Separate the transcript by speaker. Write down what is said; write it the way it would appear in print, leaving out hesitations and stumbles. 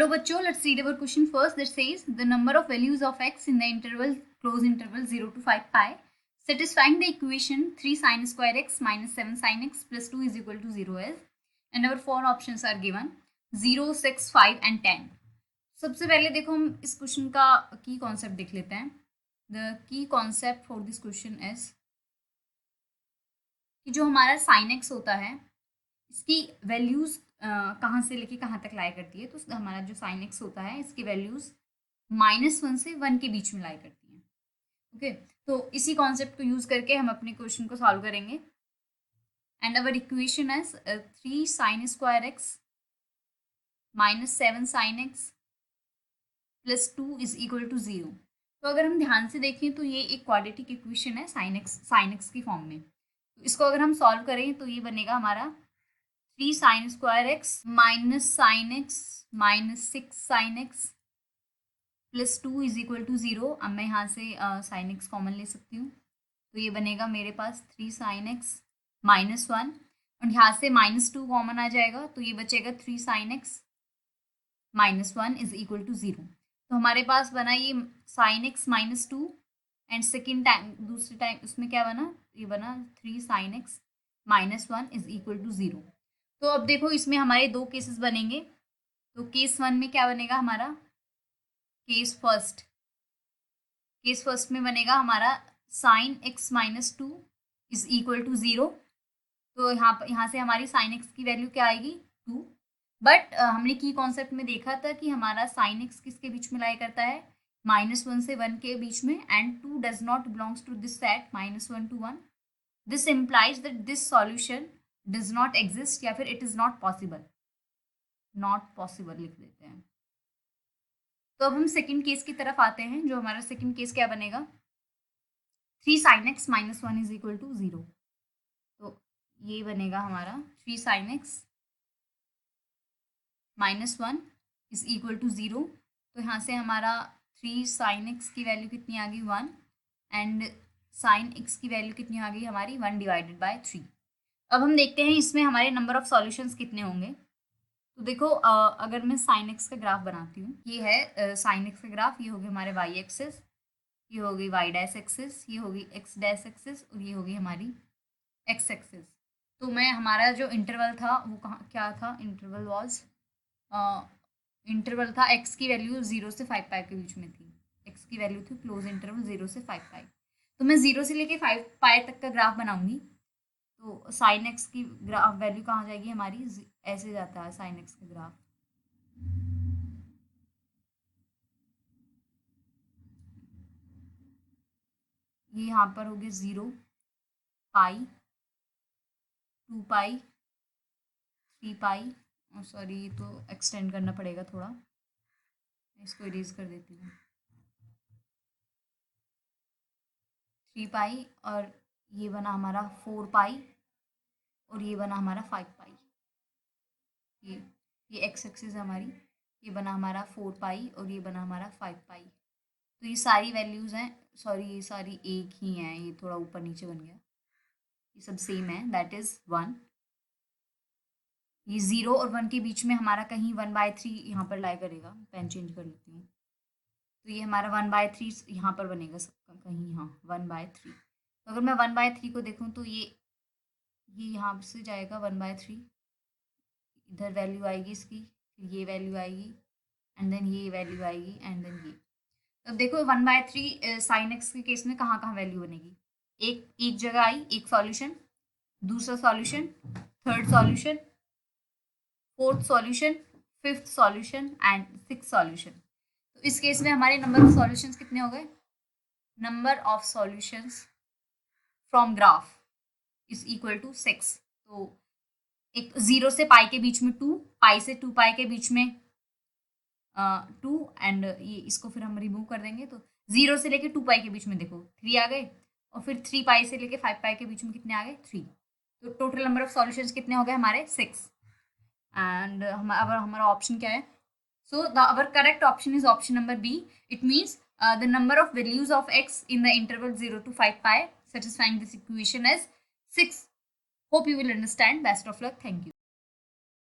Speaker 1: बच्चों, let's read our question first. That says the number of values of x in the interval close interval 0 to 5 pi satisfying the equation 3 sin square x minus 7 sin x plus 2 is equal to 0 is, and our four options are given 0, 6, 5 and 10. सबसे पहले देखो हम इस question का की concept देख लेते हैं. The key concept for this question is कि जो हमारा साइन एक्स होता है इसकी वैल्यूज कहाँ से लेके कहाँ तक लाई करती है. तो हमारा जो साइन एक्स होता है इसकी वैल्यूज -1 से 1 के बीच में लाई करती है. ओके, तो इसी कॉन्सेप्ट को यूज करके हम अपने क्वेश्चन को सॉल्व करेंगे. And our equation is 3 sin square x minus 7 sin x plus 2 is equal to 0. तो अगर हम ध्यान से देखें तो ये एक क्वाड्रेटिक इक्वेशन है साइन एक्स की फॉर्म में. तो इसको अगर हम सॉल्व करें तो ये बनेगा हमारा 3 sin square x minus sine x minus 6 sin x plus 2 is equal to 0. अब मैं यहाँ से साइन एक्स कॉमन ले सकती हूँ. तो ये बनेगा मेरे पास 3 sin x -1 और यहाँ से -2 कॉमन आ जाएगा तो ये बचेगा 3 sin x -1 is equal to 0. तो हमारे पास बना ये sin x -2 and second time दूसरे टाइम उसमें क्या बना, ये बना 3 sin x -1 is equal to 0. तो अब देखो इसमें हमारे दो केसेस बनेंगे. तो केस 1 में क्या बनेगा हमारा, केस फर्स्ट में बनेगा हमारा sin x -2 is equal to 0. तो यहाँ से हमारी sin x की वैल्यू क्या आएगी 2. बट हमने की कॉन्सेप्ट में देखा था कि हमारा sin x किसके बीच में लाई करता है, -1 से 1 के बीच में, and 2 does not belongs to this set -1 to 1. This implies that this solution does not exist या फिर इट इज नॉट पॉसिबल लिख देते हैं. तो अब हम सेकंड केस की तरफ आते हैं. जो हमारा सेकंड केस क्या बनेगा, 3 sin x -1 is equal to 0. तो ये बनेगा हमारा 3 sin x -1 is equal to 0. तो यहाँ से हमारा 3 sin x की वैल्यू कितनी आ गई 1 एंड sin x की वैल्यू कितनी आ गई हमारी 1/3. अब हम देखते हैं इसमें हमारे नंबर ऑफ सॉल्यूशंस कितने होंगे. तो देखो अगर मैं sin x का ग्राफ बनाती हूँ, ये है sin x का ग्राफ, ये होगी हमारे y एक्सिस, ये हो गई y डैश एक्सिस, ये होगी x डैश एक्सिस और ये होगी हमारी x एक्सिस. तो मैं हमारा जो इंटरवल था वो कहाँ क्या था, इंटरवल था x की वैल्यू 0 से 5 पाई के बीच में थी. x की वैल्यू थी क्लोज इंटरवल 0 से 5 पाई. तो मैं 0 से लेके 5 पाई तक का ग्राफ बनाऊंगी. तो साइन एक्स की ग्राफ वैल्यू कहाँ जाएगी हमारी, ऐसे जाता है साइन एक्स का ग्राफ. ये यहाँ पर हो गया 0, पाई, 2 पाई, 3 पाई. सॉरी, तो एक्सटेंड करना पड़ेगा थोड़ा, इसको इरेज कर देती हूँ. 3 पाई और ये बना हमारा 4 पाई और ये बना हमारा 5 पाई. ये एक्स एक्सिस है हमारी, ये बना हमारा 4 पाई और ये बना हमारा 5 पाई. तो ये सारी वैल्यूज़ हैं, सॉरी ये सारी एक ही हैं, ये थोड़ा ऊपर नीचे बन गया, ये सब सेम है, दैट इज़ 1. ये 0 और 1 के बीच में हमारा कहीं 1/3 यहाँ पर लाई करेगा. पेन चेंज कर लेती हूँ. तो ये हमारा 1/3 यहाँ पर बनेगा सबका कहीं, हाँ 1/3. तो अगर मैं 1/3 को देखूँ तो ये यहाँ से जाएगा 1/3, इधर वैल्यू आएगी इसकी, फिर ये वैल्यू आएगी एंड देन ये वैल्यू आएगी एंड देन ये. अब देखो 1/3 साइन एक्स के केस में कहाँ कहाँ वैल्यू बनेगी, एक जगह आई, एक सॉल्यूशन, दूसरा solution, third solution, fourth solution, fifth solution and six solution. तो इस केस में हमारे नंबर ऑफ सॉल्यूशंस कितने हो गए, number of solutions from graph is equal to 6. तो एक 0 से पाई के बीच में 2, पाई से 2 पाई के बीच में 2 एंड ये इसको फिर हम रिमूव कर देंगे. तो 0 से लेके 2 पाई के बीच में देखो 3 आ गए और फिर 3 पाई से लेके 5 पाई के बीच में कितने आ गए 3. तो टोटल नंबर ऑफ सॉल्यूशंस कितने हो गए हमारे 6. एंड हमारा ऑप्शन क्या है, so our correct option is option number B. It means the number of values of x in the interval 0 to 5 pi satisfying this equation is 6. Hope you will understand. Best of luck. Thank you.